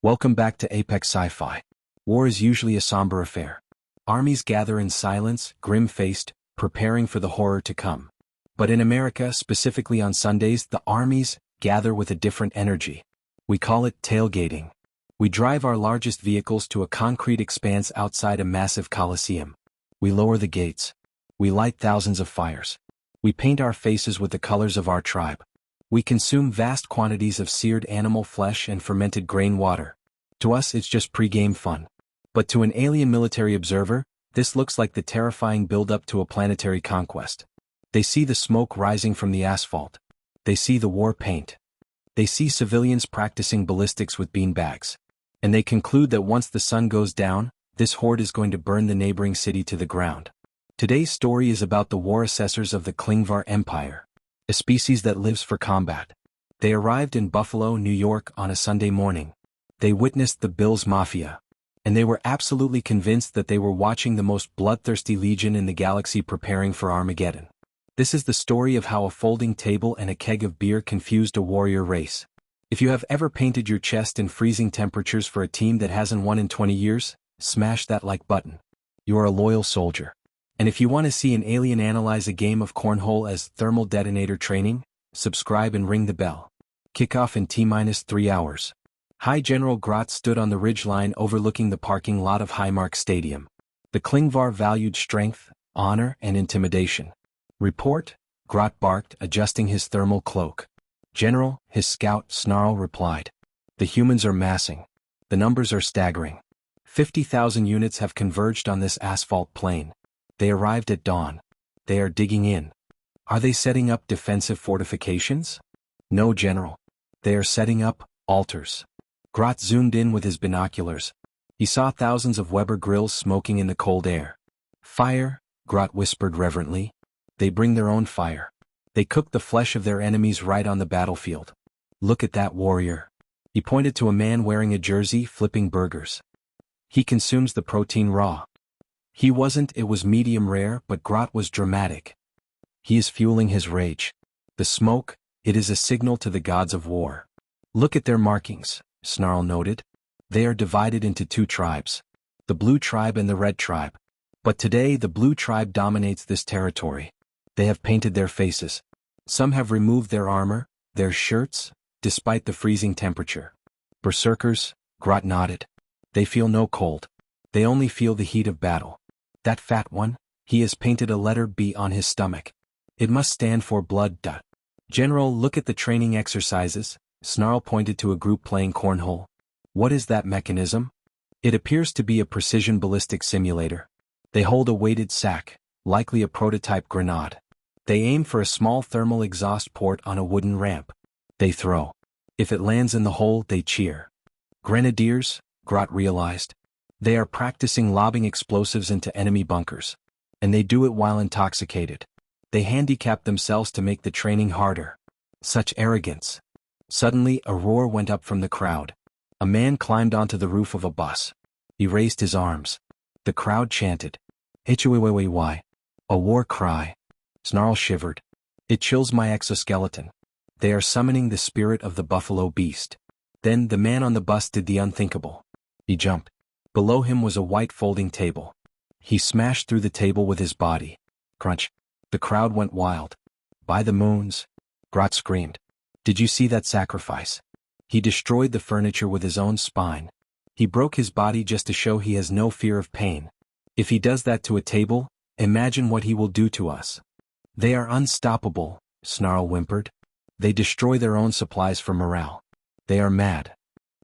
Welcome back to Apex Sci-Fi. War is usually a somber affair. Armies gather in silence, grim-faced, preparing for the horror to come. But in America, specifically on Sundays, the armies gather with a different energy. We call it tailgating. We drive our largest vehicles to a concrete expanse outside a massive coliseum. We lower the gates. We light thousands of fires. We paint our faces with the colors of our tribe. We consume vast quantities of seared animal flesh and fermented grain water. To us, it's just pre-game fun. But to an alien military observer, this looks like the terrifying build-up to a planetary conquest. They see the smoke rising from the asphalt. They see the war paint. They see civilians practicing ballistics with beanbags. And they conclude that once the sun goes down, this horde is going to burn the neighboring city to the ground. Today's story is about the war assessors of the Klingvar Empire, a species that lives for combat. They arrived in Buffalo, New York on a Sunday morning. They witnessed the Bills Mafia. And they were absolutely convinced that they were watching the most bloodthirsty legion in the galaxy preparing for Armageddon. This is the story of how a folding table and a keg of beer confused a warrior race. If you have ever painted your chest in freezing temperatures for a team that hasn't won in 20 years, smash that like button. You're a loyal soldier. And if you want to see an alien analyze a game of cornhole as thermal detonator training, subscribe and ring the bell. Kickoff in T-3 hours. High General Grot stood on the ridgeline overlooking the parking lot of Highmark Stadium. The Klingvar valued strength, honor, and intimidation. Report, Grot barked, adjusting his thermal cloak. General, his scout, Snarl, replied. The humans are massing. The numbers are staggering. 50,000 units have converged on this asphalt plain. They arrived at dawn. They are digging in. Are they setting up defensive fortifications? No, General. They are setting up altars. Grot zoomed in with his binoculars. He saw thousands of Weber grills smoking in the cold air. Fire, Grot whispered reverently. They bring their own fire. They cook the flesh of their enemies right on the battlefield. Look at that warrior. He pointed to a man wearing a jersey flipping burgers. He consumes the protein raw. He wasn't, it was medium rare, but Grot was dramatic. He is fueling his rage. The smoke, it is a signal to the gods of war. Look at their markings, Snarl noted. They are divided into two tribes. The blue tribe and the red tribe. But today the blue tribe dominates this territory. They have painted their faces. Some have removed their armor, their shirts, despite the freezing temperature. Berserkers, Grot nodded. They feel no cold. They only feel the heat of battle. That fat one, he has painted a letter B on his stomach. It must stand for blood. General, look at the training exercises. Snarl pointed to a group playing cornhole. What is that mechanism? It appears to be a precision ballistic simulator. They hold a weighted sack, likely a prototype grenade. They aim for a small thermal exhaust port on a wooden ramp. They throw. If it lands in the hole, they cheer. Grenadiers, Grot realized. They are practicing lobbing explosives into enemy bunkers. And they do it while intoxicated. They handicap themselves to make the training harder. Such arrogance. Suddenly, a roar went up from the crowd. A man climbed onto the roof of a bus. He raised his arms. The crowd chanted. H-U-A-Y-Y. A war cry. Snarl shivered. It chills my exoskeleton. They are summoning the spirit of the buffalo beast. Then the man on the bus did the unthinkable. He jumped. Below him was a white folding table. He smashed through the table with his body. Crunch. The crowd went wild. By the moons. Grot screamed. Did you see that sacrifice? He destroyed the furniture with his own spine. He broke his body just to show he has no fear of pain. If he does that to a table, imagine what he will do to us. They are unstoppable, Snarl whimpered. They destroy their own supplies for morale. They are mad.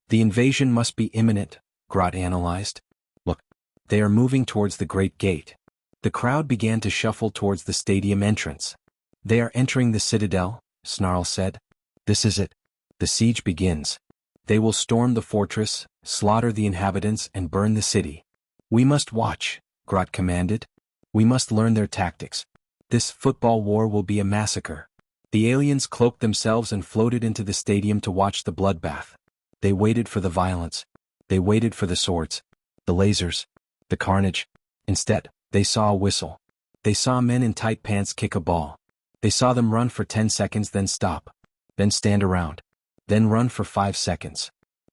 The invasion must be imminent, Grot analyzed. Look, they are moving towards the Great Gate. The crowd began to shuffle towards the stadium entrance. They are entering the citadel, Snarl said. This is it. The siege begins. They will storm the fortress, slaughter the inhabitants, and burn the city. We must watch, Grot commanded. We must learn their tactics. This football war will be a massacre. The aliens cloaked themselves and floated into the stadium to watch the bloodbath. They waited for the violence. They waited for the swords, the lasers, the carnage. Instead, they saw a whistle. They saw men in tight pants kick a ball. They saw them run for 10 seconds, then stop. Then stand around. Then run for 5 seconds.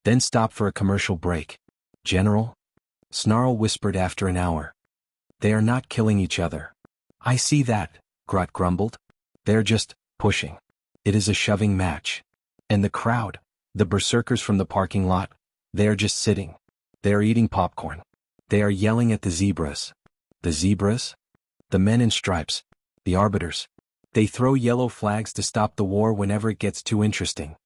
then stop for a commercial break. General? Snarl whispered after an hour. They are not killing each other. I see that, Grot grumbled. They're just pushing. It is a shoving match. And the crowd, the berserkers from the parking lot, they are just sitting. They are eating popcorn. They are yelling at the zebras. The zebras? The men in stripes. The arbiters. They throw yellow flags to stop the war whenever it gets too interesting.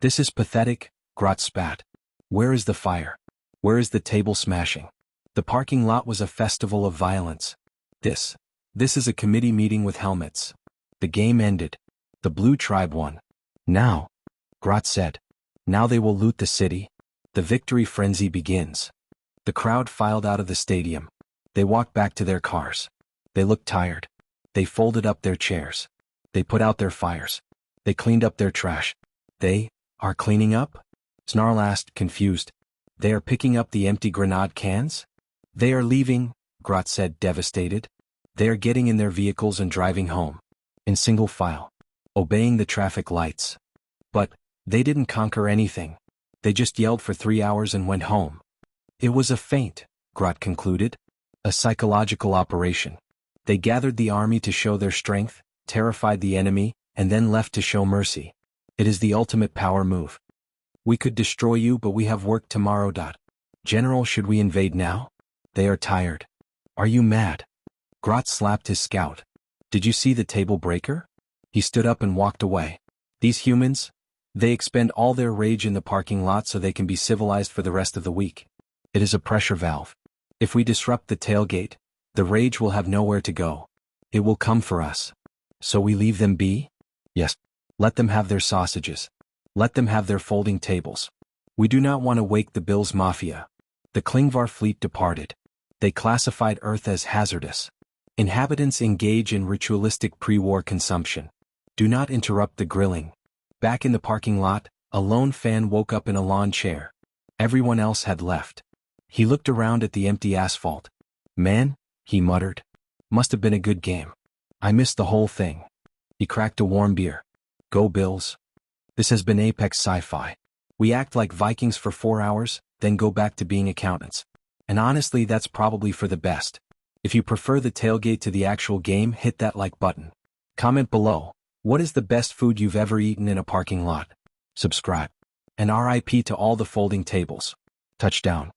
This is pathetic, Grot spat. Where is the fire? Where is the table smashing? The parking lot was a festival of violence. This is a committee meeting with helmets. The game ended. The blue tribe won. Now, Grot said. Now they will loot the city. The victory frenzy begins. The crowd filed out of the stadium. They walked back to their cars. They looked tired. They folded up their chairs. They put out their fires. They cleaned up their trash. They are cleaning up? Snarl asked, confused. They are picking up the empty grenade cans? They are leaving, Grot said, devastated. They are getting in their vehicles and driving home. In single file. Obeying the traffic lights. But they didn't conquer anything. They just yelled for 3 hours and went home. It was a feint, Grot concluded. A psychological operation. They gathered the army to show their strength, terrified the enemy, and then left to show mercy. It is the ultimate power move. We could destroy you, but we have work tomorrow. General, should we invade now? They are tired. Are you mad? Grot slapped his scout. Did you see the table breaker? He stood up and walked away. These humans? They expend all their rage in the parking lot so they can be civilized for the rest of the week. It is a pressure valve. If we disrupt the tailgate, the rage will have nowhere to go. It will come for us. So we leave them be? Yes. Let them have their sausages. Let them have their folding tables. We do not want to wake the Bills Mafia. The Klingvar fleet departed. They classified Earth as hazardous. Inhabitants engage in ritualistic pre-war consumption. Do not interrupt the grilling. Back in the parking lot, a lone fan woke up in a lawn chair. Everyone else had left. He looked around at the empty asphalt. Man, he muttered. Must have been a good game. I missed the whole thing. He cracked a warm beer. Go Bills. This has been Apex Sci-Fi. We act like Vikings for 4 hours, then go back to being accountants. And honestly, that's probably for the best. If you prefer the tailgate to the actual game, hit that like button. Comment below, what is the best food you've ever eaten in a parking lot? Subscribe. And RIP to all the folding tables. Touchdown.